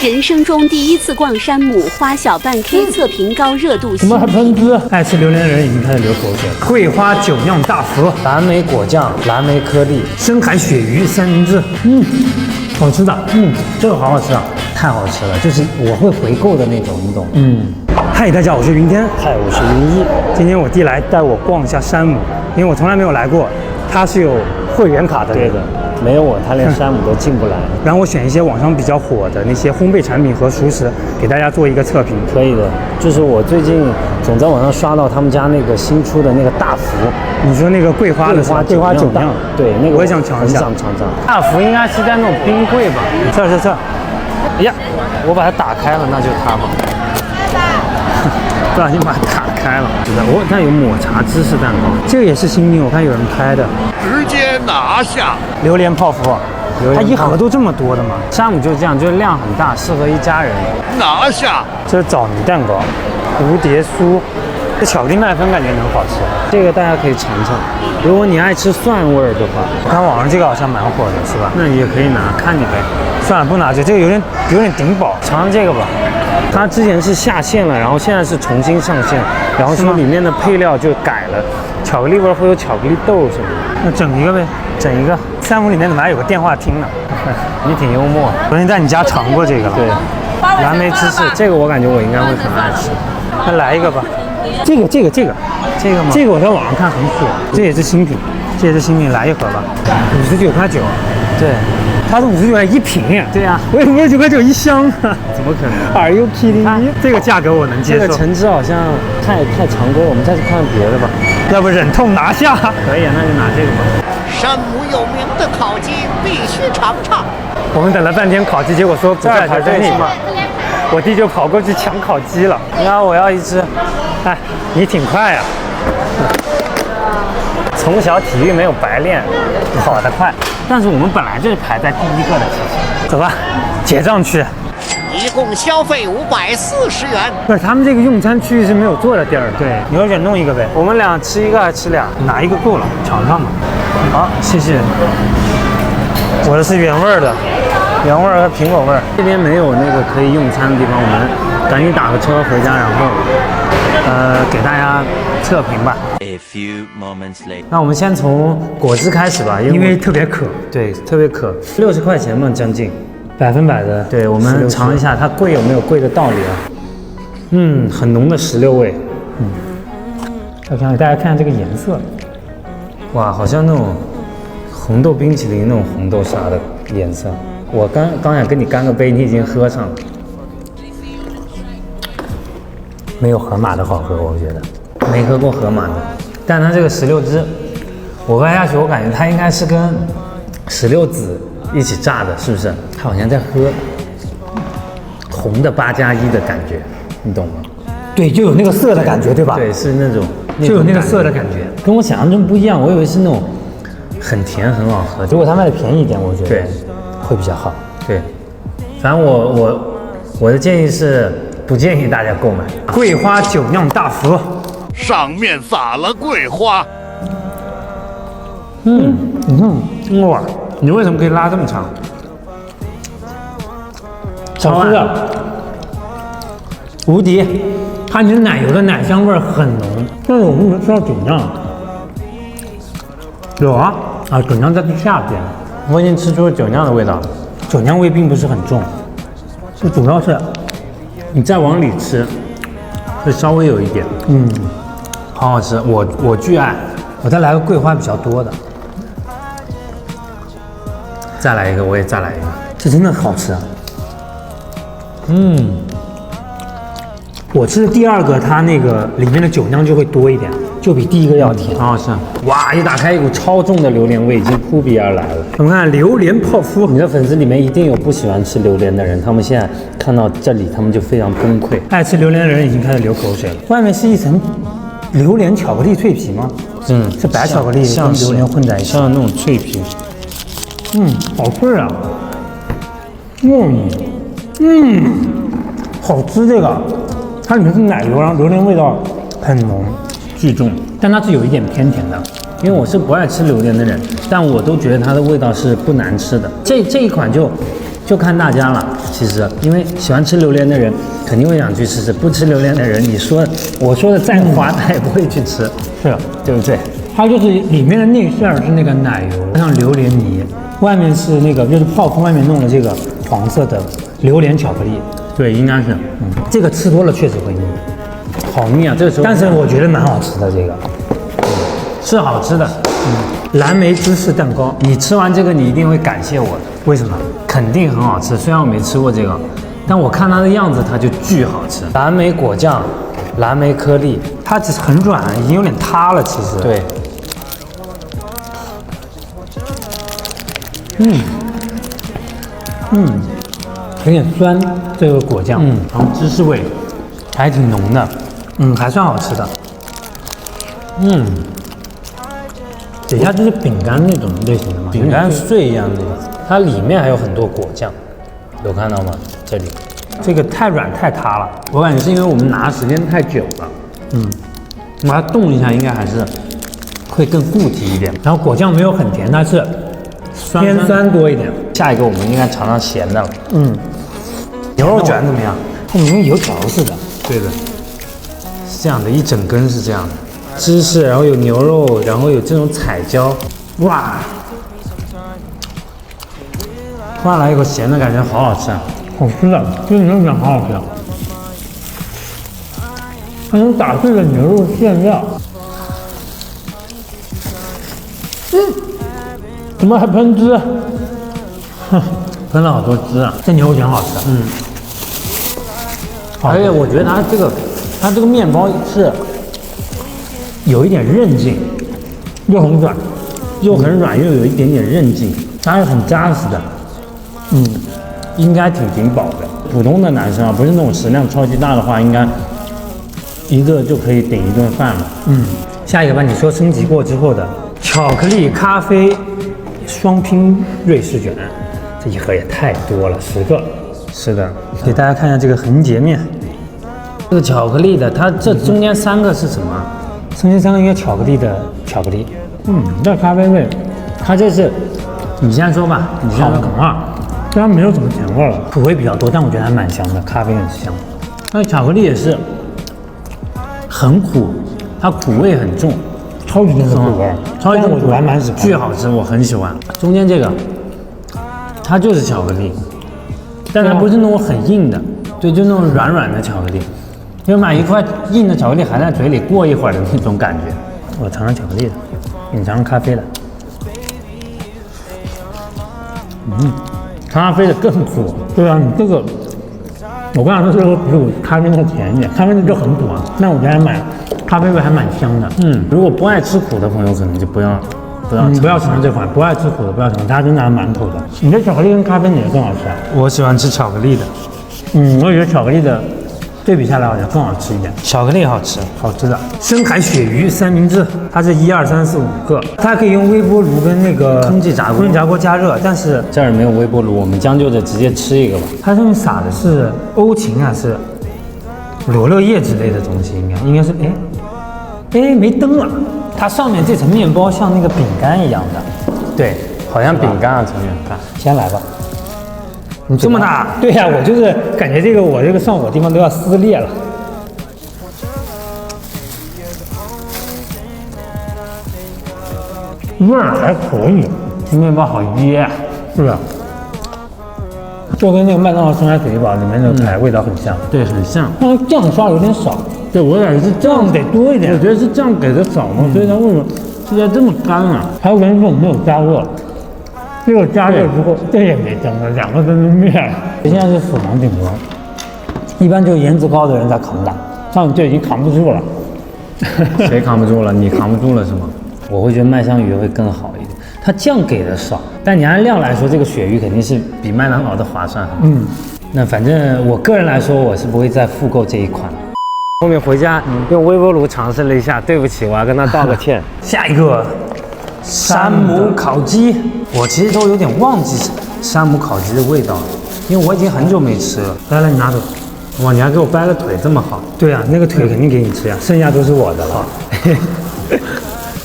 人生中第一次逛山姆，花小半 K 测评高热度。什么还喷汁？爱吃榴莲的人已经开始流口水了。桂花酒酿大福，蓝莓果酱、蓝莓颗粒、深海鳕鱼三明治，好吃的，这个好好吃啊，太好吃了，就是我会回购的那种，你懂？嗨，大家好，我是云天。嗨，我是云一。今天我弟来带我逛一下山姆，因为我从来没有来过，他是有会员卡的。对的，没有我他连山姆都进不来。然后我选一些网上比较火的那些烘焙产品和熟食，给大家做一个测评。可以的，就是我最近总在网上刷到他们家那个新出的那个大福，你说那个桂花的桂花酒酿，对，那个我也想尝一下。很想尝尝。大福应该是在那种冰柜吧？这。哎呀，我把它打开了，那就它吧。不小心把它打开了。是的，它有抹茶芝士蛋糕，这个也是新品，我看有人拍的。直接拿下！榴莲泡芙，它一盒都这么多的吗？山姆就这样，就是量很大，适合一家人。拿下！这是枣泥蛋糕，蝴蝶酥，这巧克力麦芬感觉很好吃。这个大家可以尝尝，如果你爱吃蒜味儿的话，我看网上这个好像蛮火的，是吧？那你也可以拿，看你呗。算了，不拿这个有点顶饱，尝尝这个吧。它之前是下线了，然后现在是重新上线，然后说里面的配料就改了，巧克力味儿会有巧克力豆什么的。那整一个呗，整一个。山姆里面怎么还有个电话厅呢？你挺幽默。昨天在你家尝过这个了。对，蓝莓芝士，这个我感觉我应该会很爱吃。那来一个吧。这个吗？这个我在网上看很火，这也是新品，来一盒吧，59.9。对，它是59.9一瓶呀。对呀，我以为59.9一箱呢。怎么可能 ？Are you kidding me？这个价格我能接受。这个橙汁好像太常规，我们再去看别的吧。要不忍痛拿下？可以啊，那就拿这个吧。山姆有名的烤鸡必须尝尝。我们等了半天烤鸡，结果说不在排队是吗？我弟就跑过去抢烤鸡了。我要一只。哎，你挺快呀。从小体育没有白练，跑得快。但是我们本来就是排在第一个的，其实。走吧，结账去。一共消费540元。不是，他们这个用餐区域是没有坐的地儿的。对，你要忍弄一个呗。我们俩吃一个还吃俩？拿一个够了，尝尝吧。好，谢谢。我的是原味的，原味和苹果味。这边没有那个可以用餐的地方，我们赶紧打个车回家，然后给大家测评吧。A few moments later. 那我们先从果汁开始吧，因为特别渴。对，特别渴，60块钱嘛，将近100%的。对，我们尝一下它贵有没有贵的道理啊？很浓的石榴味。我想给大家看这个颜色。哇，好像那种红豆冰淇淋那种红豆沙的颜色。我刚想跟你干个杯，你已经喝上了。没有河马的好喝，我觉得。没喝过河马的，但它这个石榴汁，我喝下去，我感觉它应该是跟石榴籽一起榨的，是不是？它好像在喝红的8+1的感觉，你懂吗？对，就有那个色的感觉，对吧？对，是那种就有那个色的感觉，跟我想象中不一样。我以为是那种很甜很好喝，如果它卖的便宜一点，我觉得对会比较好。对，反正我的建议是不建议大家购买桂花酒酿大福。上面撒了桂花。哇，你为什么可以拉这么长？好吃的，无敌！它其实奶油的奶香味很浓，但是我们没吃到酒酿。有啊，酒酿在最下边。我已经吃出了酒酿的味道了，酒酿味并不是很重，就主要是你再往里吃，会稍微有一点。好好吃，我巨爱。我再来个桂花比较多的，再来一个，我也再来一个。这真的好吃啊！我吃的第二个，它那个里面的酒酿就会多一点，就比第一个要甜。好好吃！哇，一打开，一股超重的榴莲味已经扑鼻而来了。我们看榴莲泡芙，你的粉丝里面一定有不喜欢吃榴莲的人，他们现在看到这里，他们就非常崩溃。爱吃榴莲的人已经开始流口水了。外面是一层榴莲巧克力脆皮吗？是白巧克力跟榴莲混在一起，像那种脆皮。好脆啊！好吃这个，它里面是奶油，然后榴莲味道很浓，巨重，但它是有一点偏甜的。因为我是不爱吃榴莲的人，但我都觉得它的味道是不难吃的。这一款就就看大家了。其实，因为喜欢吃榴莲的人肯定会想去吃吃，不吃榴莲的人，我说的再滑，他也不会去吃，是，对不对？它就是里面的内馅儿是那个奶油，加上榴莲泥，外面是那个就是泡芙外面弄的这个黄色的榴莲巧克力。对，应该是。这个吃多了确实会腻，好腻啊！这个时候，但是我觉得蛮好吃的，这个是好吃的。蓝莓芝士蛋糕，你吃完这个，你一定会感谢我的。为什么？肯定很好吃，虽然我没吃过这个，但我看它的样子，它就巨好吃。蓝莓果酱，蓝莓颗粒，它只是很软，已经有点塌了，其实。对。有点酸，这个果酱，然后芝士味还挺浓的，还算好吃的。底下就是饼干那种类型的嘛，饼干碎一样的，它里面还有很多果酱，有看到吗？这里，这个太软太塌了，我感觉是因为我们拿的时间太久了。我把它冻一下，应该还是会更固体一点。然后果酱没有很甜，它是偏酸多一点。下一个我们应该尝尝咸的了。牛肉卷怎么样？它里面油条似的。对的，是这样的，一整根是这样的，芝士，然后有牛肉，然后有这种彩椒，哇！突然来一口咸的感觉，好好吃啊！好吃的，这个牛肉卷好好吃啊！它能打碎的牛肉馅料，怎么还喷汁？喷了好多汁啊！这牛肉卷好吃。而且我觉得它这个面包是有一点韧劲，又很软，又很软，又有一点点韧劲，它是很扎实的。应该挺饱的。普通的男生啊，不是那种食量超级大的话，应该一个就可以顶一顿饭了。下一个吧，你说升级过之后的巧克力咖啡双拼瑞士卷，这一盒也太多了，10个。是的，给大家看一下这个横截面，这个巧克力的，它这中间3个是什么？中间3个应该巧克力的巧克力，这咖啡味，它这是，你先说吧，你先说。虽然没有什么甜味了，苦味比较多，但我觉得还蛮香的，咖啡很香。那巧克力也是很苦，它苦味很重，超级重的苦味，超级重，我还蛮喜欢，巨好吃，我很喜欢。中间这个，它就是巧克力，但它不是那种很硬的，对，就那种软软的巧克力，就买一块硬的巧克力含在嘴里过一会儿的那种感觉。我尝尝巧克力的，你尝尝咖啡的。咖啡的更苦。对啊，你这个，我刚才说这个比我咖啡那个甜一点，咖啡那就很苦啊。那我觉得咖啡味还蛮香的。如果不爱吃苦的朋友，可能就不要尝这款，不爱吃苦的不要尝，它真的还蛮苦的。你的巧克力跟咖啡哪个更好吃啊？我喜欢吃巧克力的。我觉得巧克力的对比下来好像更好吃一点。巧克力好吃，好吃的深海鳕鱼三明治，它是1、2、3、4、5个，它可以用微波炉跟那个空气炸锅加热，但是这儿没有微波炉，我们将就着直接吃一个吧。它上面撒的是欧芹还是罗勒叶之类的东西？应该是没灯了。它上面这层面包像那个饼干一样的，对，好像饼干啊，层面看。先来吧。你这么大？对呀，我就是感觉我这个上火地方都要撕裂了。味儿还可以，这面包好噎，是吧？就跟那个麦当劳深海鳕鱼堡里面的排味道很像。对，很像。但是酱刷有点少。对，我感觉是酱得多一点。我觉得是酱给的少嘛，所以它为什么现在这么干啊？还有人说我没有加热，结果加热之后这也没蒸了，2个灯都灭了。现在是死亡顶端，一般就颜值高的人在扛打，像就已经扛不住了。谁扛不住了？你扛不住了是吗？我会觉得麦香鱼会更好一点，它酱给的少，但你按量来说，这个鳕鱼肯定是比麦当劳的划算。那反正我个人来说，我是不会再复购这一款。后面回家用微波炉尝试了一下，对不起，我要跟他道个歉。下一个山姆烤鸡，我其实都有点忘记山姆烤鸡的味道了，因为我已经很久没吃了。来，你拿走。哇，你还给我掰个腿，这么好？对啊，那个腿肯定给你吃呀，剩下都是我的了。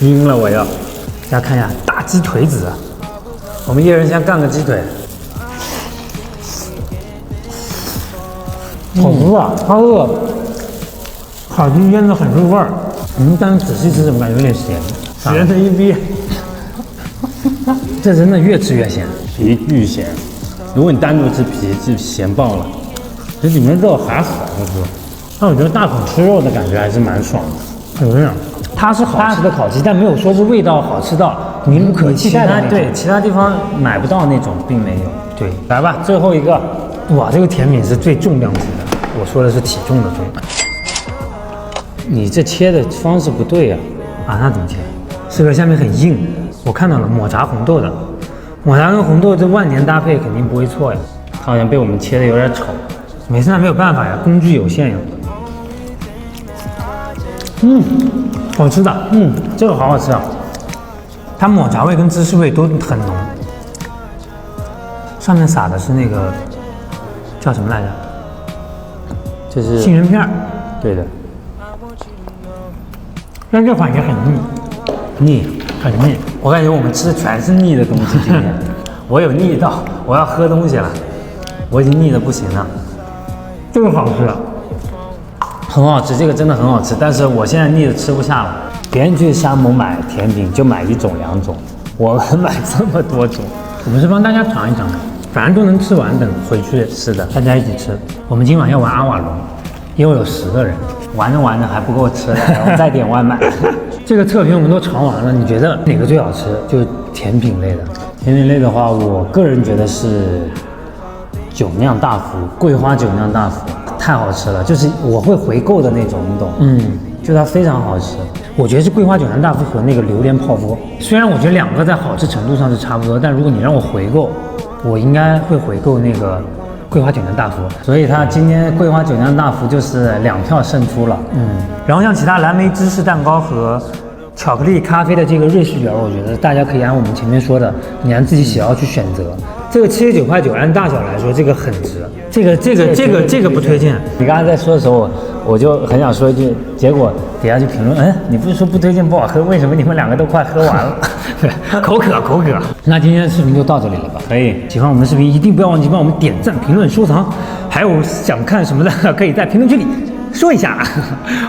晕了，我要。大家看一下大鸡腿子，我们一人先干个鸡腿。好吃啊！它这个烤鸡腌的很入味儿，但是仔细吃怎么感觉有点咸，咸的一逼。这真的越吃越咸，皮巨咸。如果你单独吃皮，就咸爆了。这里面肉还好，就是，但我觉得大口吃肉的感觉还是蛮爽的。有这样，它是好吃的烤鸡，但没有说是味道好吃到你无可替代的那种。对，其他地方买不到那种，并没有。对，来吧，最后一个。哇，这个甜品是最重量级的，我说的是体重的重。你这切的方式不对呀！啊，那怎么切？是不是下面很硬？我看到了抹茶红豆的，抹茶跟红豆这万年搭配肯定不会错呀。它好像被我们切的有点丑。没事，那没有办法呀，工具有限呀。好吃的，这个好好吃啊！它抹茶味跟芝士味都很浓，上面撒的是那个叫什么来着？就是杏仁片儿。对的，但这款也很腻，很腻。我感觉我们吃的全是腻的东西。今天我有腻到，我要喝东西了，我已经腻得不行了。这个好吃，很好吃，这个真的很好吃，但是我现在腻得吃不下了。别人去沙某买甜品就买1种2种，我们买这么多种。我们是帮大家尝一尝的，反正都能吃完，等回去是的，大家一起吃。我们今晚要玩阿瓦隆，因为有10个人，玩着玩着还不够吃，然后再点外卖。这个测评我们都尝完了，你觉得哪个最好吃？就是甜品类的。甜品类的话，我个人觉得是酒酿大福，桂花酒酿大福太好吃了，就是我会回购的那种，你懂？就它非常好吃。我觉得是桂花酒酿大福和那个榴莲泡芙，虽然我觉得2个在好吃程度上是差不多，但如果你让我回购，我应该会回购那个桂花酒酿大福。所以它今天桂花酒酿大福就是2票胜出了。然后像其他蓝莓芝士蛋糕和巧克力咖啡的这个瑞士卷，我觉得大家可以按我们前面说的，你按自己喜好去选择。这个79.9按大小来说，这个很值。这个不推荐。你刚才在说的时候，我就很想说一句，结果底下就评论，你不是说不推荐不好喝，为什么你们2个都快喝完了？口渴。那今天的视频就到这里了吧？可以，喜欢我们的视频一定不要忘记帮我们点赞、评论、收藏，还有想看什么的可以在评论区里说一下。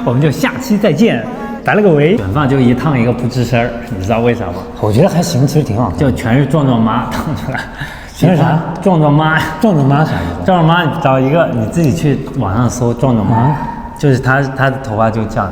我们就下期再见，拜了个尾。短发就一烫一个不吱声儿，你知道为啥吗？我觉得还行，其实挺好看，就全是壮壮妈烫出来。全是啥？壮壮妈啥意思？壮壮妈，你找一个，你自己去网上搜壮壮妈，就是她的头发就这样。